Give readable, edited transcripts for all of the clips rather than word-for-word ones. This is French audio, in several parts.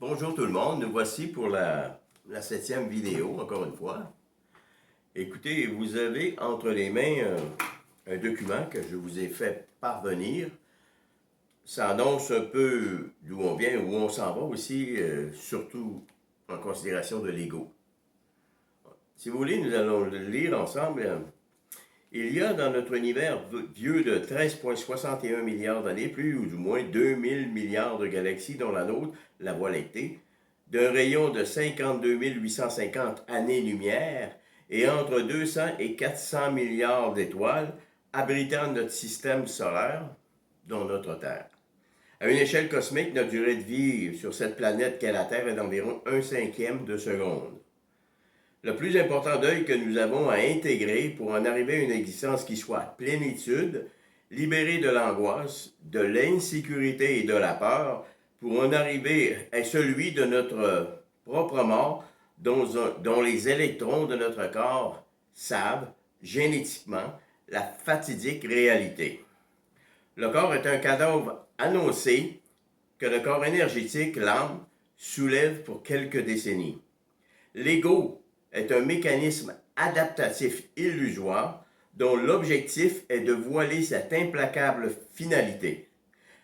Bonjour tout le monde, nous voici pour la 7e vidéo, encore une fois. Écoutez, vous avez entre les mains un document que je vous ai fait parvenir. Ça annonce un peu d'où on vient, où on s'en va aussi, surtout en considération de l'ego. Si vous voulez, nous allons le lire ensemble. Il y a dans notre univers vieux de 13,61 milliards d'années, plus ou du moins 2000 milliards de galaxies dont la nôtre, la Voie lactée, d'un rayon de 52 850 années-lumière et entre 200 et 400 milliards d'étoiles abritant notre système solaire, dont notre Terre. À une échelle cosmique, notre durée de vie sur cette planète qu'est la Terre est d'environ 1/5 de seconde. Le plus important deuil que nous avons à intégrer pour en arriver à une existence qui soit plénitude, libérée de l'angoisse, de l'insécurité et de la peur, pour en arriver à celui de notre propre mort, dont les électrons de notre corps savent, génétiquement, la fatidique réalité. Le corps est un cadavre annoncé que le corps énergétique, l'âme, soulève pour quelques décennies. L'ego est un mécanisme adaptatif illusoire dont l'objectif est de voiler cette implacable finalité.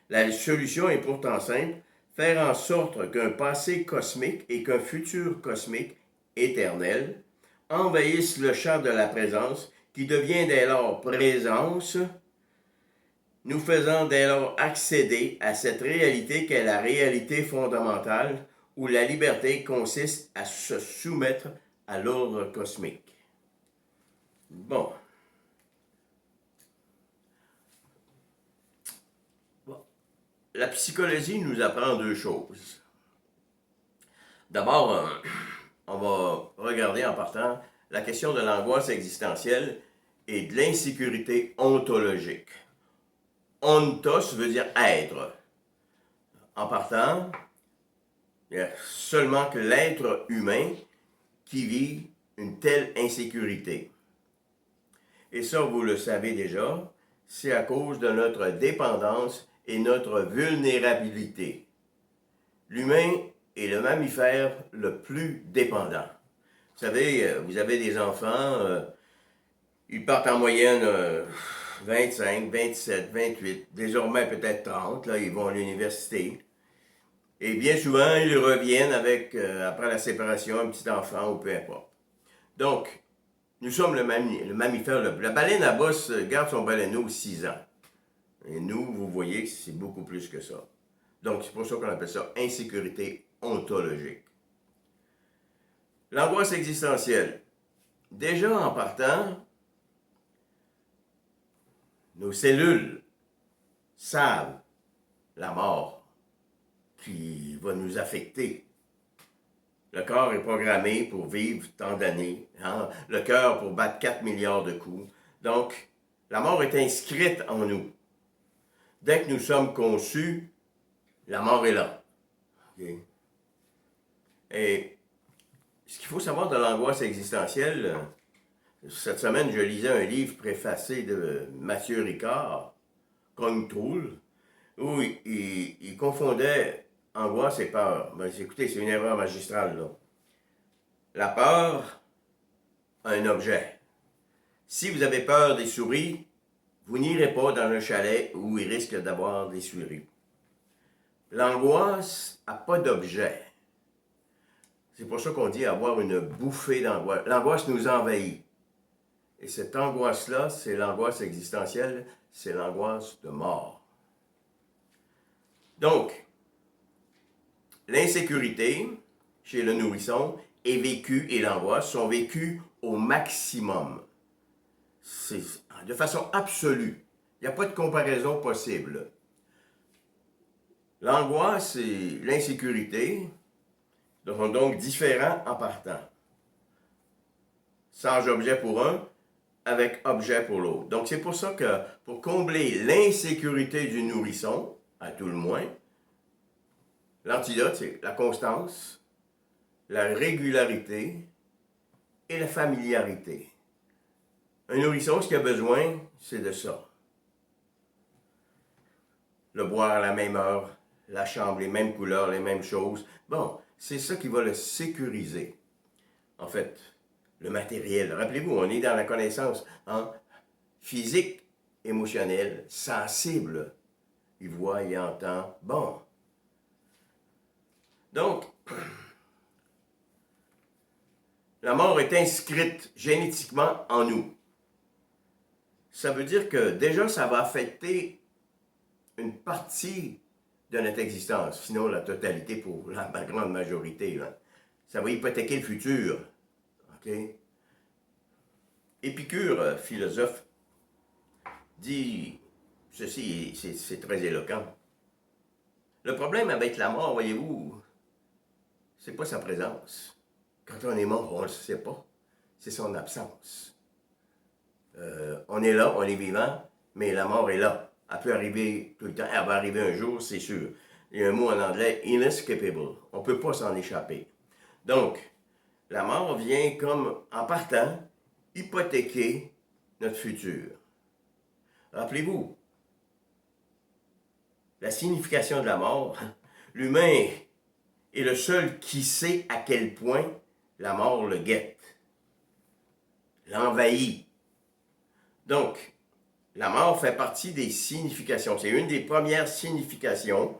La solution est pourtant simple, faire en sorte qu'un passé cosmique et qu'un futur cosmique éternel envahissent le champ de la présence qui devient dès lors présence, nous faisant dès lors accéder à cette réalité qu'est la réalité fondamentale où la liberté consiste à se soumettre à l'ordre cosmique. Bon. La psychologie nous apprend deux choses. D'abord, on va regarder en partant la question de l'angoisse existentielle et de l'insécurité ontologique. Ontos veut dire être. En partant, il n'y a seulement que l'être humain qui vit une telle insécurité. Et ça, vous le savez déjà, c'est à cause de notre dépendance et notre vulnérabilité. L'humain est le mammifère le plus dépendant. Vous savez, vous avez des enfants, ils partent en moyenne 25, 27, 28, désormais peut-être 30, là, ils vont à l'université. Et bien souvent, ils reviennent avec, après la séparation, un petit enfant ou peu importe. Donc, nous sommes le mammifère. La baleine à bosse garde son baleineau 6 ans. Et nous, vous voyez que c'est beaucoup plus que ça. Donc, c'est pour ça qu'on appelle ça insécurité ontologique. L'angoisse existentielle. Déjà en partant, nos cellules savent la mort qui va nous affecter. Le corps est programmé pour vivre tant d'années. Hein? Le cœur pour battre 4 milliards de coups. Donc, la mort est inscrite en nous. Dès que nous sommes conçus, la mort est là. Okay? Et ce qu'il faut savoir de l'angoisse existentielle, cette semaine, je lisais un livre préfacé de Mathieu Ricard, Control, où il confondait angoisse et peur. Ben, écoutez, c'est une erreur magistrale, là. La peur a un objet. Si vous avez peur des souris, vous n'irez pas dans un chalet où il risque d'avoir des souris. L'angoisse n'a pas d'objet. C'est pour ça qu'on dit avoir une bouffée d'angoisse. L'angoisse nous envahit. Et cette angoisse-là, c'est l'angoisse existentielle, c'est l'angoisse de mort. Donc, l'insécurité chez le nourrisson est vécue et l'angoisse sont vécues au maximum. C'est de façon absolue. Il n'y a pas de comparaison possible. L'angoisse et l'insécurité sont donc différents en partant. Sans objet pour un, avec objet pour l'autre. Donc c'est pour ça que pour combler l'insécurité du nourrisson, à tout le moins, l'antidote c'est la constance, la régularité et la familiarité. Un nourrisson, ce qu'il a besoin, c'est de ça. Le boire à la même heure, la chambre, les mêmes couleurs, les mêmes choses. Bon, c'est ça qui va le sécuriser. En fait, le matériel. Rappelez-vous, on est dans la connaissance physique, émotionnelle, sensible. Il voit, il entend. Bon. Donc, la mort est inscrite génétiquement en nous. Ça veut dire que déjà, ça va affecter une partie de notre existence, sinon la totalité pour la grande majorité. Là. Ça va hypothéquer le futur. OK? Épicure, philosophe, dit ceci, c'est très éloquent. Le problème avec la mort, voyez-vous, c'est pas sa présence. Quand on est mort, on ne le sait pas. C'est son absence. On est là, on est vivant, mais la mort est là. Elle peut arriver tout le temps, elle va arriver un jour, c'est sûr. Il y a un mot en anglais, inescapable. On ne peut pas s'en échapper. Donc, la mort vient comme, en partant, hypothéquer notre futur. Rappelez-vous, la signification de la mort, l'humain est le seul qui sait à quel point la mort le guette, l'envahit. Donc, la mort fait partie des significations. C'est une des premières significations,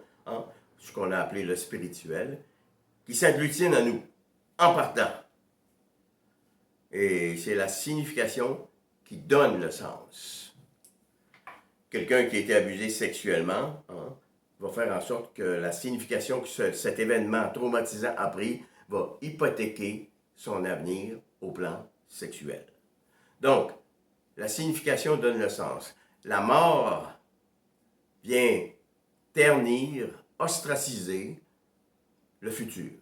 ce qu'on a appelé le spirituel, qui s'agglutine à nous, en partant. Et c'est la signification qui donne le sens. Quelqu'un qui a été abusé sexuellement va faire en sorte que la signification que cet événement traumatisant a pris va hypothéquer son avenir au plan sexuel. Donc, la signification donne le sens. La mort vient ternir, ostraciser le futur.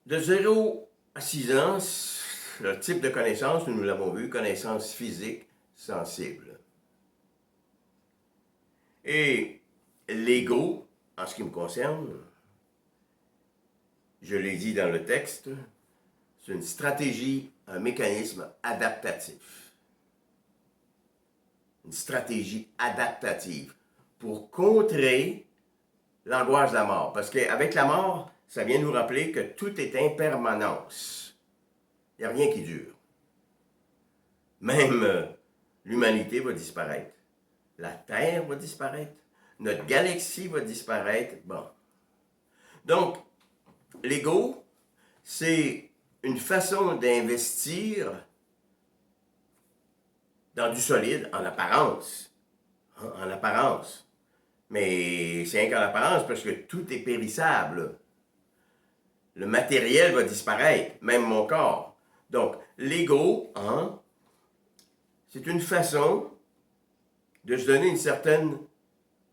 De 0 à 6 ans, le type de connaissance, nous l'avons vu, connaissance physique sensible. Et l'ego, en ce qui me concerne, je l'ai dit dans le texte, c'est une stratégie, un mécanisme adaptatif. Une stratégie adaptative pour contrer l'angoisse de la mort. Parce qu'avec la mort, ça vient nous rappeler que tout est impermanence. Il n'y a rien qui dure. Même l'humanité va disparaître. La Terre va disparaître. Notre galaxie va disparaître. Bon. Donc, l'ego, c'est une façon d'investir dans du solide, en apparence. En apparence. Mais c'est rien qu'en apparence parce que tout est périssable. Le matériel va disparaître, même mon corps. Donc, l'ego, c'est une façon de se donner une certaine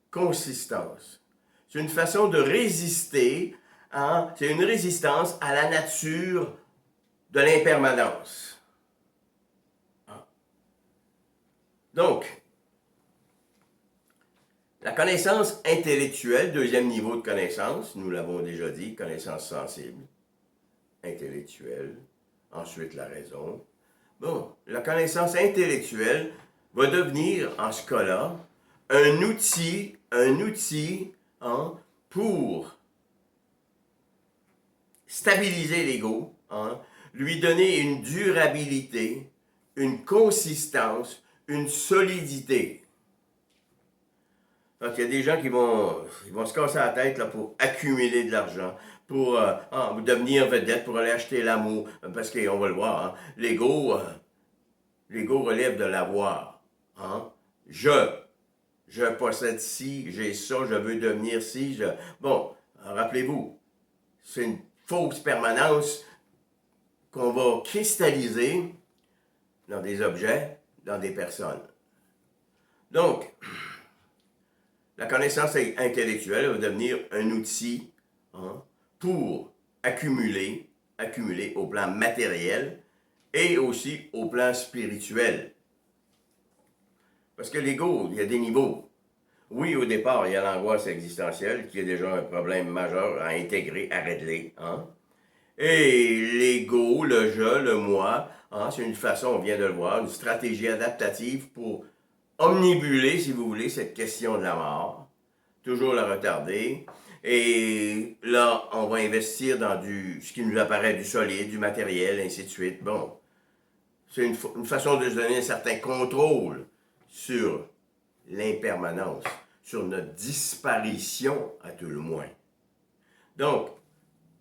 consistance. C'est une façon de résister, c'est une résistance à la nature de l'impermanence. Donc, la connaissance intellectuelle, deuxième niveau de connaissance, nous l'avons déjà dit, connaissance sensible, intellectuelle, ensuite la raison. Bon, la connaissance intellectuelle va devenir, en ce cas-là, un outil pour stabiliser l'ego, lui donner une durabilité, une consistance, une solidité. Donc, il y a des gens qui vont se casser la tête là, pour accumuler de l'argent, pour devenir vedette, pour aller acheter l'amour, parce qu'on va le voir, l'ego relève de l'avoir. Je possède ci, j'ai ça, je veux devenir ci. Bon, rappelez-vous, c'est une fausse permanence qu'on va cristalliser dans des objets, dans des personnes. Donc, la connaissance intellectuelle va devenir un outil pour accumuler au plan matériel et aussi au plan spirituel. Parce que l'ego, il y a des niveaux. Oui, au départ, il y a l'angoisse existentielle qui est déjà un problème majeur à intégrer, à régler. Et l'ego, le je, le moi, c'est une façon, on vient de le voir, une stratégie adaptative pour omnibuler, si vous voulez, cette question de la mort, toujours la retarder. Et là, on va investir dans ce qui nous apparaît du solide, du matériel, ainsi de suite. Bon, c'est une façon de se donner un certain contrôle sur l'impermanence, sur notre disparition à tout le moins. Donc,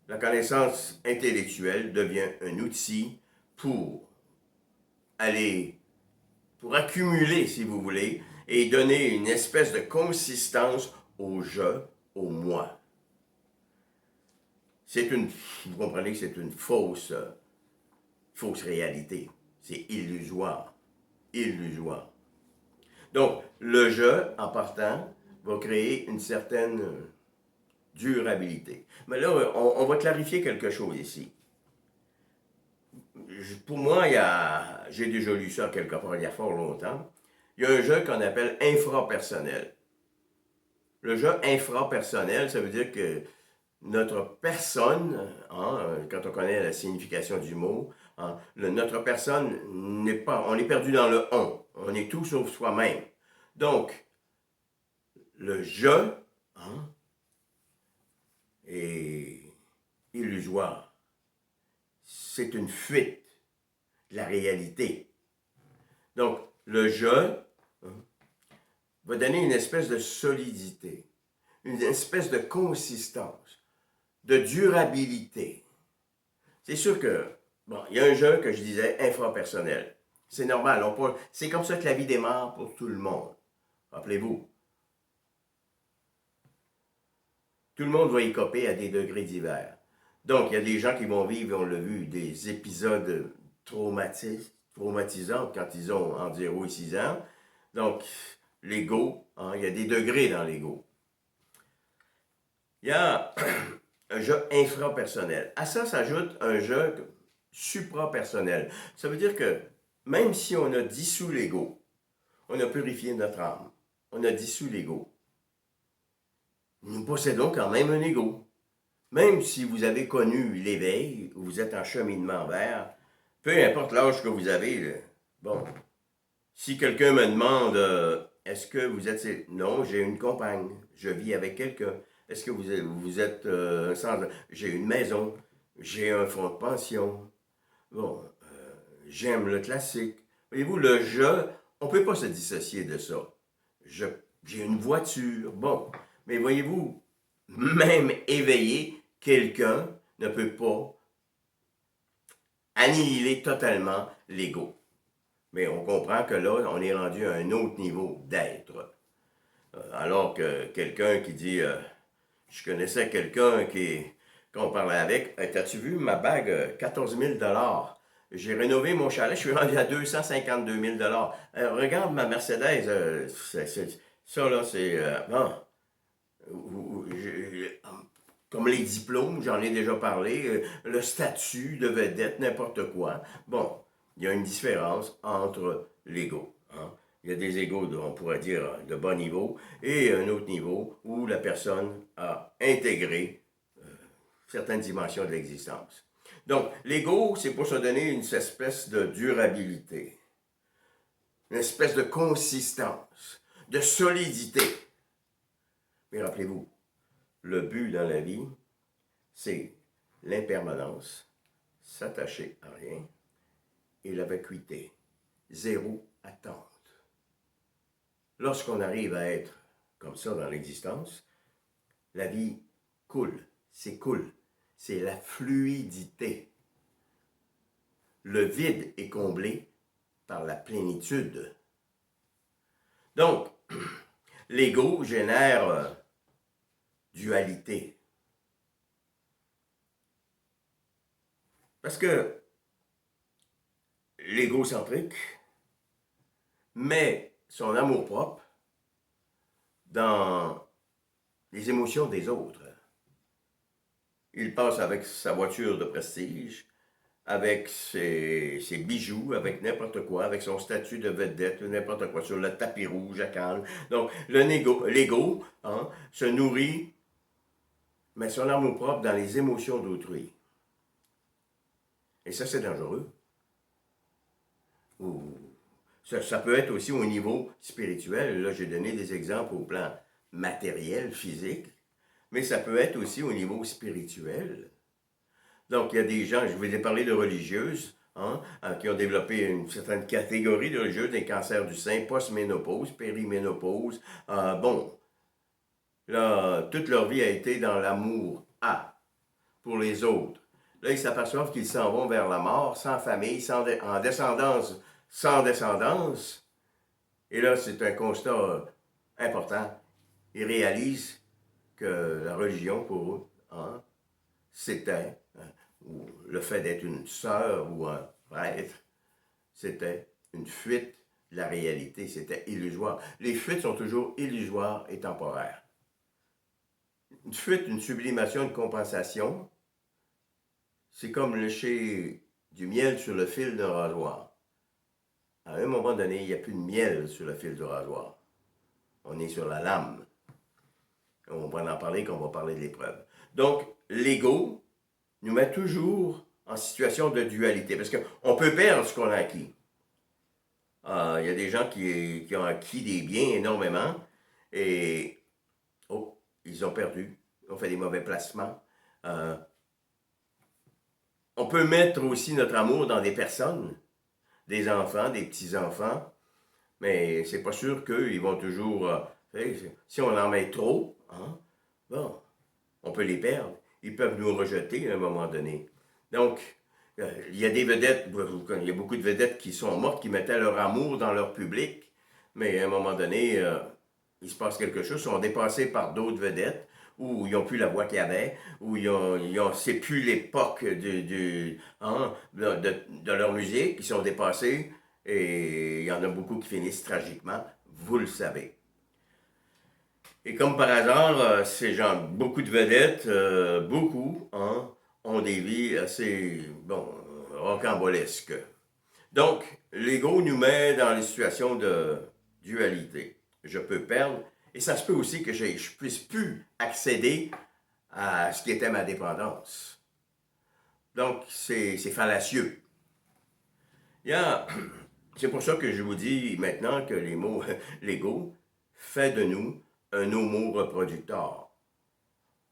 la connaissance intellectuelle devient un outil pour accumuler, si vous voulez, et donner une espèce de consistance au je, au moi. Vous comprenez que c'est une fausse réalité. C'est illusoire. Illusoire. Donc, le je, en partant, va créer une certaine durabilité. Mais là, on va clarifier quelque chose ici. Pour moi, j'ai déjà lu ça quelque part il y a fort longtemps. Il y a un jeu qu'on appelle infrapersonnel. Le jeu infrapersonnel, ça veut dire que notre personne, quand on connaît la signification du mot, notre personne n'est pas, on est perdu dans le on est tout sauf soi-même. Donc, le je est illusoire. C'est une fuite de la réalité. Donc, le je va donner une espèce de solidité, une espèce de consistance, de durabilité. C'est sûr que, il y a un jeu que je disais infrapersonnel. C'est normal, c'est comme ça que la vie démarre pour tout le monde. Rappelez-vous, tout le monde va y coper à des degrés divers. Donc, il y a des gens qui vont vivre, on l'a vu, des épisodes traumatisants quand ils ont entre 0 et 6 ans. Donc, l'ego, il y a des degrés dans l'ego. Il y a un jeu infrapersonnel. À ça s'ajoute un jeu suprapersonnel. Ça veut dire que même si on a dissous l'ego, on a purifié notre âme, on a dissous l'ego, nous possédons quand même un ego. Même si vous avez connu l'éveil, ou vous êtes en cheminement vers, peu importe l'âge que vous avez, bon, si quelqu'un me demande, est-ce que vous êtes... Non, j'ai une compagne, je vis avec quelqu'un. Est-ce que vous êtes j'ai une maison, j'ai un fonds de pension. Bon, j'aime le classique. Voyez-vous, le je, on ne peut pas se dissocier de ça. J'ai une voiture. Bon, mais voyez-vous, même éveillé, quelqu'un ne peut pas annihiler totalement l'ego. Mais on comprend que là, on est rendu à un autre niveau d'être. Alors que quelqu'un qui dit, je connaissais quelqu'un qu'on parlait avec, t'as-tu vu ma bague, 14 000 $. J'ai rénové mon chalet, je suis rendu à 252 000 $. Regarde ma Mercedes, ça là, c'est... bon, comme les diplômes, j'en ai déjà parlé, le statut de vedette, n'importe quoi. Bon, il y a une différence entre l'ego. Il y a des égos, on pourrait dire, de bas niveau, et un autre niveau où la personne a intégré certaines dimensions de l'existence. Donc, l'ego, c'est pour se donner une espèce de durabilité, une espèce de consistance, de solidité. Mais rappelez-vous, le but dans la vie, c'est l'impermanence, s'attacher à rien, et la vacuité, zéro attente. Lorsqu'on arrive à être comme ça dans l'existence, la vie coule, s'écoule, c'est la fluidité. Le vide est comblé par la plénitude. Donc, l'ego génère dualité. Parce que l'égocentrique met son amour-propre dans les émotions des autres. Il passe avec sa voiture de prestige, avec ses bijoux, avec n'importe quoi, avec son statut de vedette, n'importe quoi, sur le tapis rouge à Cannes. Donc, l'ego se nourrit, mais son amour-propre dans les émotions d'autrui. Et ça, c'est dangereux. Ça peut être aussi au niveau spirituel. Là, j'ai donné des exemples au plan matériel, physique, mais ça peut être aussi au niveau spirituel. Donc, il y a des gens, je vous ai parlé de religieuses, hein, qui ont développé une certaine catégorie de religieuses, des cancers du sein, post-ménopause, périménopause. Bon, là, toute leur vie a été dans l'amour pour les autres. Là, ils s'aperçoivent qu'ils s'en vont vers la mort, sans famille, en descendance, sans descendance. Et là, c'est un constat important. Ils réalisent que la religion, pour eux, hein, c'était, ou le fait d'être une sœur ou un prêtre, c'était une fuite de la réalité, c'était illusoire. Les fuites sont toujours illusoires et temporaires. Une fuite, une sublimation, une compensation, c'est comme lécher du miel sur le fil d'un rasoir. À un moment donné, il n'y a plus de miel sur le fil du rasoir. On est sur la lame. On va en parler quand on va parler de l'épreuve. Donc, l'ego nous met toujours en situation de dualité, parce qu'on peut perdre ce qu'on a acquis. Il y a des gens qui ont acquis des biens énormément, et ils ont perdu, ils ont fait des mauvais placements. On peut mettre aussi notre amour dans des personnes, des enfants, des petits-enfants, mais c'est pas sûr qu'ils vont toujours... si on en met trop, hein, bon, on peut les perdre. Ils peuvent nous rejeter à un moment donné. Donc, il y a des vedettes, il y a beaucoup de vedettes qui sont mortes, qui mettaient leur amour dans leur public, mais à un moment donné, il se passe quelque chose, ils sont dépassés par d'autres vedettes, ou ils n'ont plus la voix qu'il y avait, ou c'est plus l'époque de leur musique, ils sont dépassés, et il y en a beaucoup qui finissent tragiquement, vous le savez. Et comme par hasard, ces gens, beaucoup de vedettes, beaucoup, hein, ont des vies assez, bon, rocambolesques. Donc, l'ego nous met dans les situations de dualité. Je peux perdre, et ça se peut aussi que je puisse plus accéder à ce qui était ma dépendance. Donc, c'est fallacieux. C'est pour ça que je vous dis maintenant que les mots l'ego fait de nous un homo reproducteur.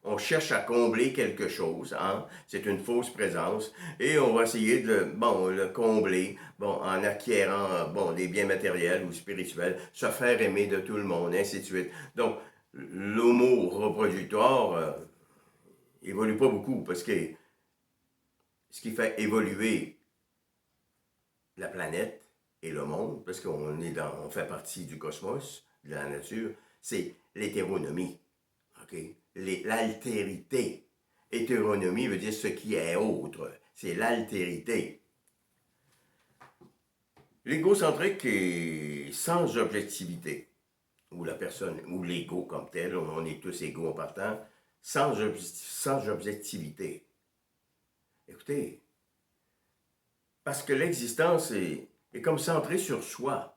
On cherche à combler quelque chose, hein? C'est une fausse présence, et on va essayer de, le combler, en acquérant, des biens matériels ou spirituels, se faire aimer de tout le monde, ainsi de suite. Donc, l'homo reproducteur évolue pas beaucoup, parce que ce qui fait évoluer la planète et le monde, parce on fait partie du cosmos, de la nature, c'est l'hétéronomie. Okay? L'altérité. Hétéronomie veut dire ce qui est autre. C'est l'altérité. L'égocentrique est sans objectivité, ou la personne, ou l'ego comme tel, on est tous égaux en partant, sans objectivité. Écoutez, parce que l'existence est comme centrée sur soi.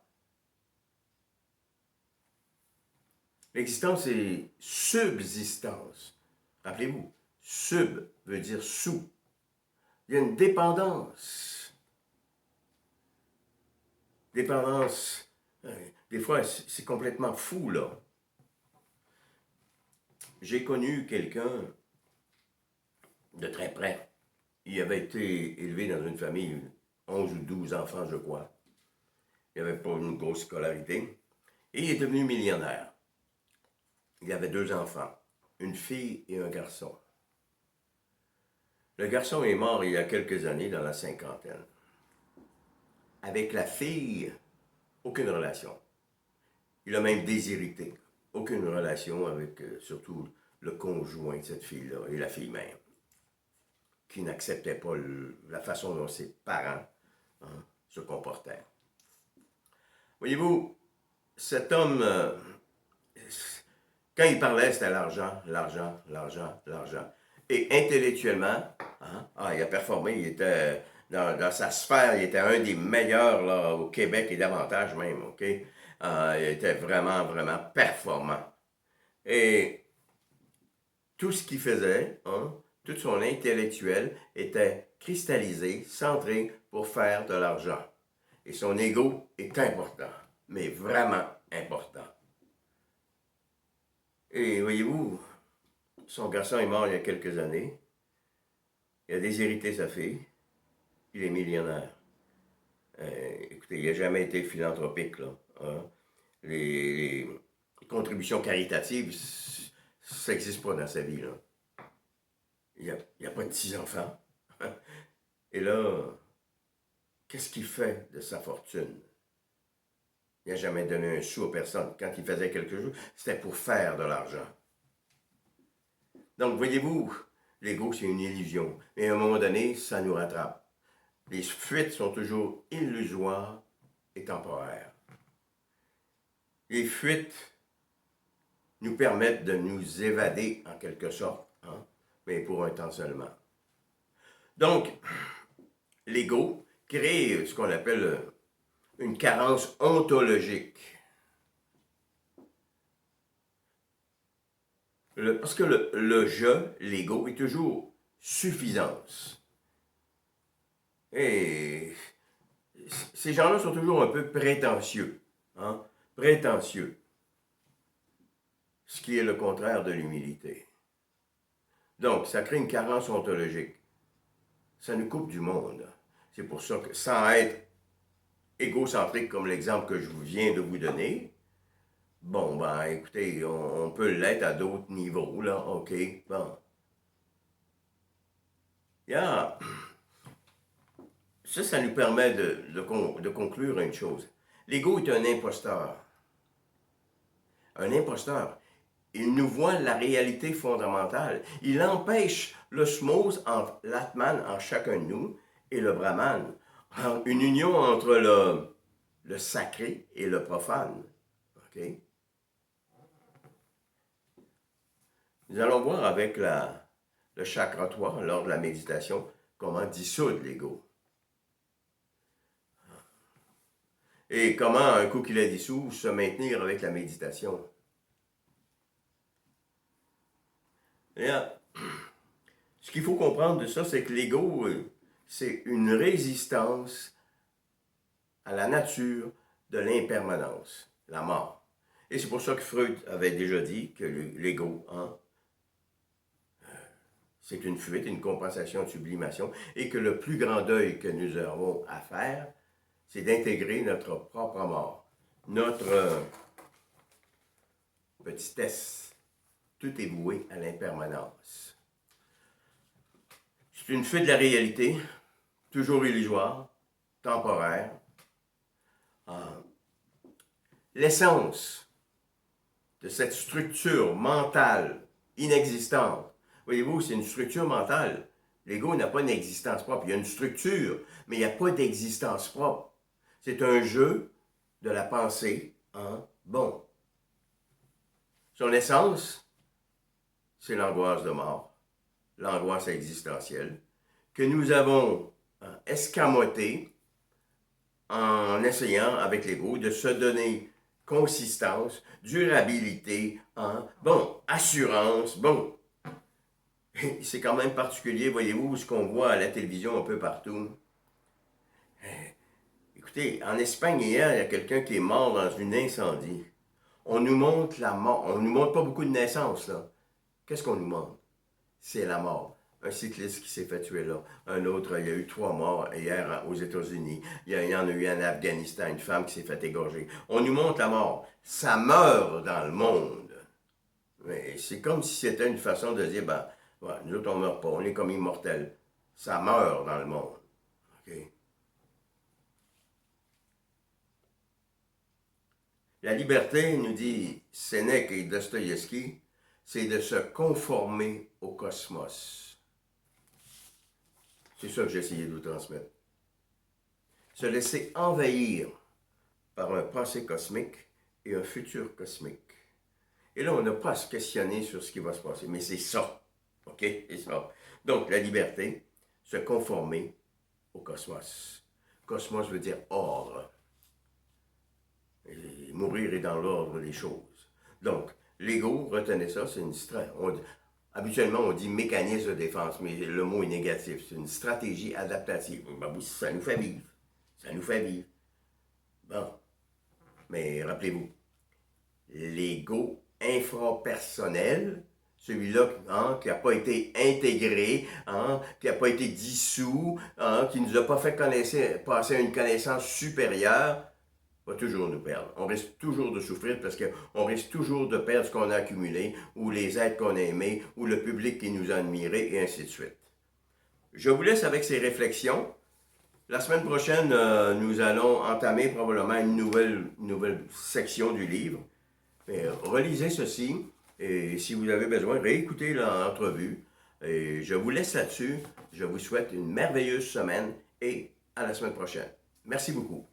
L'existence est subsistance. Rappelez-vous, sub veut dire sous. Il y a une dépendance. Dépendance, des fois, c'est complètement fou, là. J'ai connu quelqu'un de très près. Il avait été élevé dans une famille, 11 ou 12 enfants, je crois. Il n'avait pas une grosse scolarité. Et il est devenu millionnaire. Il avait 2 enfants, une fille et un garçon. Le garçon est mort il y a quelques années, dans la cinquantaine. Avec la fille, aucune relation. Il a même déshérité. Aucune relation avec, surtout, le conjoint de cette fille-là et la fille même, qui n'acceptait pas la façon dont ses parents se comportaient. Voyez-vous, cet homme, quand il parlait, c'était l'argent, l'argent, l'argent, l'argent. Et intellectuellement, il a performé, il était dans sa sphère, il était un des meilleurs là, au Québec et davantage même, OK? Il était vraiment, vraiment performant. Et tout ce qu'il faisait, tout son intellectuel était cristallisé, centré pour faire de l'argent. Et son ego est important, mais vraiment important. Et voyez-vous, son garçon est mort il y a quelques années. Il a déshérité sa fille. Il est millionnaire. Écoutez, il n'a jamais été philanthropique, là. Hein? Les contributions caritatives, ça n'existe pas dans sa vie, là. Il n'y a pas de 6 enfants. Et là, qu'est-ce qu'il fait de sa fortune? Il n'a jamais donné un sou à personne. Quand il faisait quelque chose, c'était pour faire de l'argent. Donc, voyez-vous, l'ego, c'est une illusion. Mais à un moment donné, ça nous rattrape. Les fuites sont toujours illusoires et temporaires. Les fuites nous permettent de nous évader en quelque sorte, hein, mais pour un temps seulement. Donc, l'ego crée ce qu'on appelle une carence ontologique. Parce que le je, l'ego, est toujours suffisance. Et ces gens-là sont toujours un peu prétentieux. Hein? Prétentieux. Ce qui est le contraire de l'humilité. Donc, ça crée une carence ontologique. Ça nous coupe du monde. C'est pour ça que, sans être égocentrique comme l'exemple que je viens de vous donner, bon, ben, écoutez, on peut l'être à d'autres niveaux, là, OK, bon. Yeah. Ça nous permet de conclure une chose. L'ego est un imposteur. Un imposteur. Il nous voit la réalité fondamentale. Il empêche l'osmose entre l'Atman en chacun de nous et le Brahman. Une union entre le sacré et le profane. OK? Nous allons voir avec le chakra 3 lors de la méditation comment dissoudre l'ego. Et comment, un coup qu'il est dissous, se maintenir avec la méditation. Et, ce qu'il faut comprendre de ça, c'est que l'ego, c'est une résistance à la nature de l'impermanence, la mort. Et c'est pour ça que Freud avait déjà dit que l'ego, hein, c'est une fuite, une compensation de sublimation, et que le plus grand deuil que nous avons à faire, c'est d'intégrer notre propre mort, notre petitesse. Tout est voué à l'impermanence. C'est une fuite de la réalité, toujours illusoire, temporaire. L'essence de cette structure mentale inexistante, voyez-vous, c'est une structure mentale. L'ego n'a pas une existence propre. Il y a une structure, mais il n'y a pas d'existence propre. C'est un jeu de la pensée en bon. Son essence, c'est l'angoisse de mort, l'angoisse existentielle, que nous avons escamotée en essayant avec l'ego de se donner consistance, durabilité, assurance, bon. C'est quand même particulier, voyez-vous, ce qu'on voit à la télévision un peu partout. Écoutez, en Espagne hier, il y a quelqu'un qui est mort dans un incendie. On nous montre la mort. On nous montre pas beaucoup de naissances, là. Qu'est-ce qu'on nous montre? C'est la mort. Un cycliste qui s'est fait tuer là. Un autre, il y a eu 3 morts hier aux États-Unis. Il y en a eu en Afghanistan, une femme qui s'est fait égorger. On nous montre la mort. Ça meurt dans le monde. Mais c'est comme si c'était une façon de dire, ben, ouais, nous autres, on ne meurt pas, on est comme immortels. Ça meurt dans le monde. OK? La liberté, nous dit Sénèque et Dostoïevski, c'est de se conformer au cosmos. C'est ça que j'ai essayé de vous transmettre. Se laisser envahir par un passé cosmique et un futur cosmique. Et là, on n'a pas à se questionner sur ce qui va se passer, mais c'est ça. OK? C'est ça. Donc, la liberté, se conformer au cosmos. Cosmos veut dire ordre. Et mourir est dans l'ordre des choses. Donc, l'ego, retenez ça, c'est une stratégie. Habituellement, on dit mécanisme de défense, mais le mot est négatif. C'est une stratégie adaptative. Ben, ça nous fait vivre. Ça nous fait vivre. Bon, mais rappelez-vous, l'ego infrapersonnel, celui-là hein, qui n'a pas été intégré, hein, qui n'a pas été dissous, hein, qui ne nous a pas fait passer à une connaissance supérieure, va toujours nous perdre. On risque toujours de souffrir parce qu'on risque toujours de perdre ce qu'on a accumulé, ou les êtres qu'on a aimés, ou le public qui nous a admirés, et ainsi de suite. Je vous laisse avec ces réflexions. La semaine prochaine, nous allons entamer probablement une nouvelle section du livre. Mais relisez ceci et si vous avez besoin, réécoutez l'entrevue. Et je vous laisse là-dessus. Je vous souhaite une merveilleuse semaine et à la semaine prochaine. Merci beaucoup.